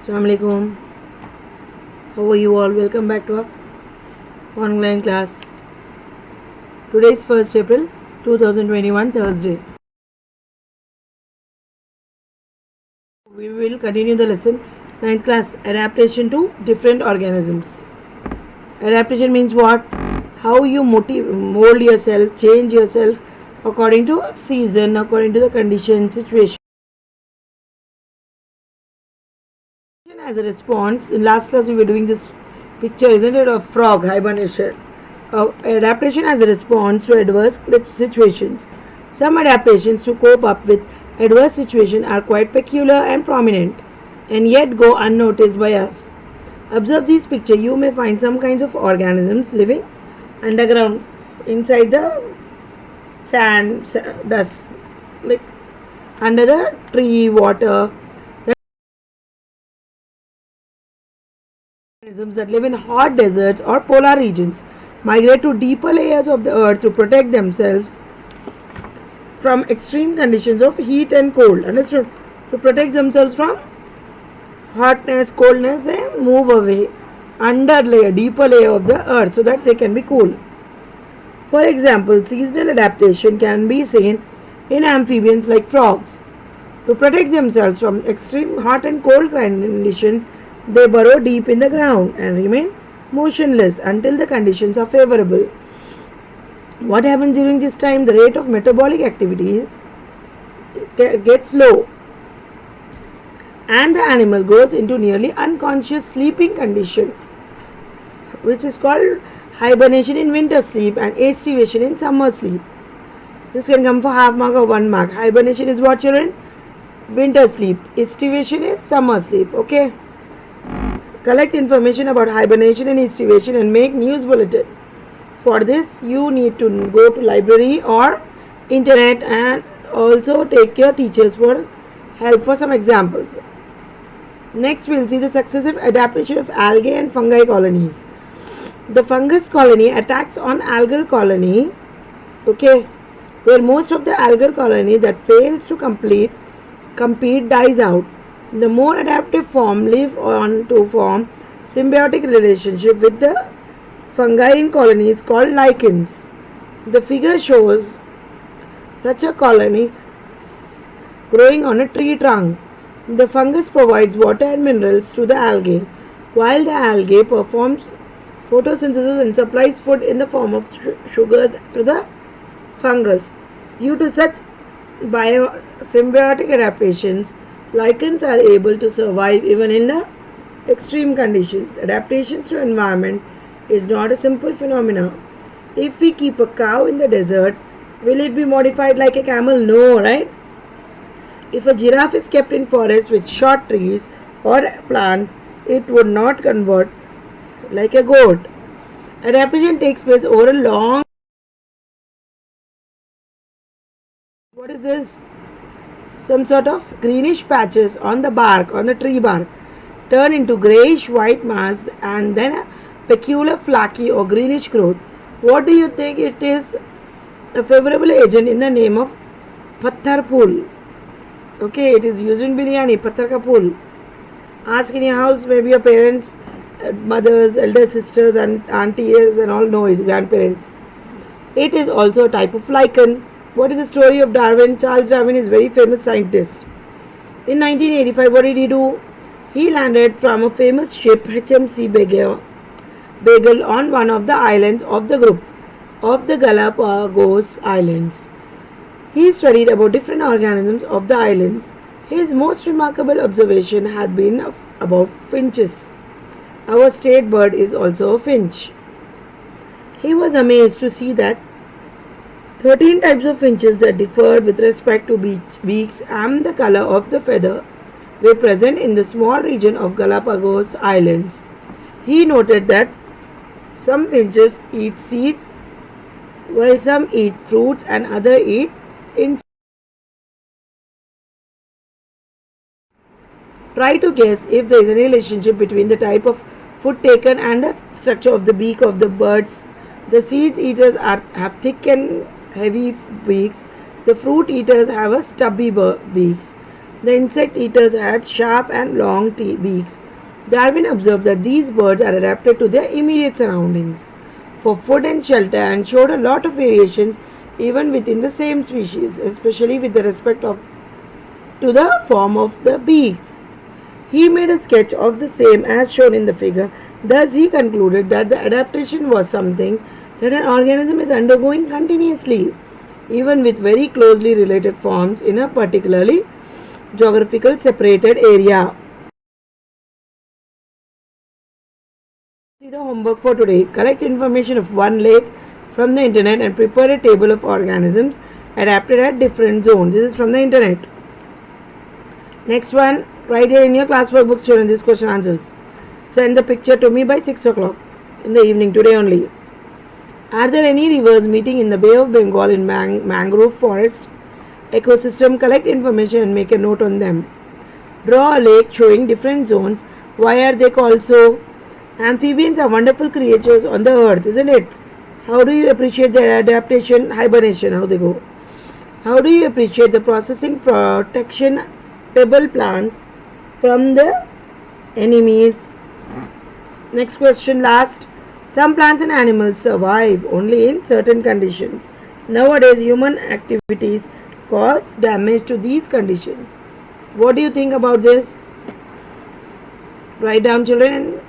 Assalamualaikum. How are you all? Welcome back to our online class. Today is 1st April 2021 Thursday. We will continue the lesson 9th class adaptation to different organisms. Adaptation means what? How you mold yourself, change yourself according to season, according to the condition, situation. As a response, in last class we were doing this picture, isn't it, of frog hibernation. Adaptation as a response to adverse situations. Some adaptations to cope up with adverse situations are quite peculiar and prominent, and yet go unnoticed by us. Observe this picture. You may find some kinds of organisms living underground, inside the sand, dust, like under the tree, water. Organisms that live in hot deserts or polar regions migrate to deeper layers of the earth to protect themselves from extreme conditions of heat and cold. Understood? To protect themselves from hotness, coldness, they move away under layer, deeper layer of the earth so that they can be cool. For example, seasonal adaptation can be seen in amphibians like frogs. To protect themselves from extreme hot and cold conditions, they burrow deep in the ground and remain motionless until the conditions are favorable. What happens during this time? The rate of metabolic activity gets low and the animal goes into nearly unconscious sleeping condition, which is called hibernation in winter sleep and estivation in summer sleep. This can come for half mark or 1 mark. Hibernation is what, children? Winter sleep. Estivation is summer sleep. Okay. Collect information about hibernation and estivation and make news bulletin. For this, you need to go to library or internet and also take your teachers for help for some examples. Next, we will see the successive adaptation of algae and fungi colonies. The fungus colony attacks on algal colony, okay, where most of the algal colony that fails to compete dies out. The more adaptive form live on to form symbiotic relationship with the fungi in colonies called lichens. The figure shows such a colony growing on a tree trunk. The fungus provides water and minerals to the algae, while the algae performs photosynthesis and supplies food in the form of sugars to the fungus. Due to such biosymbiotic adaptations, lichens are able to survive even in the extreme conditions. Adaptations to environment is not a simple phenomenon. If we keep a cow in the desert, will it be modified like a camel? No, right? If a giraffe is kept in forest with short trees or plants, it would not convert like a goat. Adaptation takes place over a long. What is this? Some sort of greenish patches on the bark, on the tree bark, turn into greyish white mass and then a peculiar flaky or greenish growth. What do you think it is? A favorable agent in the name of patthar phool. Okay, it is used in biryani, patthar ka phool. Ask in your house, maybe your parents, mothers, elder sisters and aunties and all know his grandparents. It is also a type of lichen. What is the story of Darwin? Charles Darwin is a very famous scientist. In 1985, what did he do? He landed from a famous ship, HMC Beagle, on one of the islands of the group of the Galapagos Islands. He studied about different organisms of the islands. His most remarkable observation had been about finches. Our state bird is also a finch. He was amazed to see that 13 types of finches that differed with respect to beaks and the color of the feather were present in the small region of Galapagos Islands. He noted that some finches eat seeds while some eat fruits and others eat insects. Try to guess if there is any relationship between the type of food taken and the structure of the beak of the birds. The seed eaters have thick and heavy beaks. The fruit eaters have a stubby beaks. The insect eaters had sharp and long beaks. Darwin observed that these birds are adapted to their immediate surroundings for food and shelter and showed a lot of variations even within the same species, especially with the respect to the form of the beaks. He made a sketch of the same as shown in the figure. Thus, he concluded that the adaptation was something that an organism is undergoing continuously, even with very closely related forms in a particularly geographical separated area. See the homework for today. Collect information of one lake from the internet and prepare a table of organisms adapted at different zones. This is from the internet. Next one, write here in your class workbook, student, these question answers. Send the picture to me by 6 o'clock in the evening today only. Are there any rivers meeting in the Bay of Bengal in mangrove forest ecosystem? Collect information and make a note on them. Draw a lake showing different zones. Why are they called so? Amphibians are wonderful creatures on the earth, isn't it? How do you appreciate their adaptation, hibernation, how they go? How do you appreciate the processing protection pebble plants from the enemies? Next question, last. Some plants and animals survive only in certain conditions. Nowadays, human activities cause damage to these conditions. What do you think about this? Write down, children, and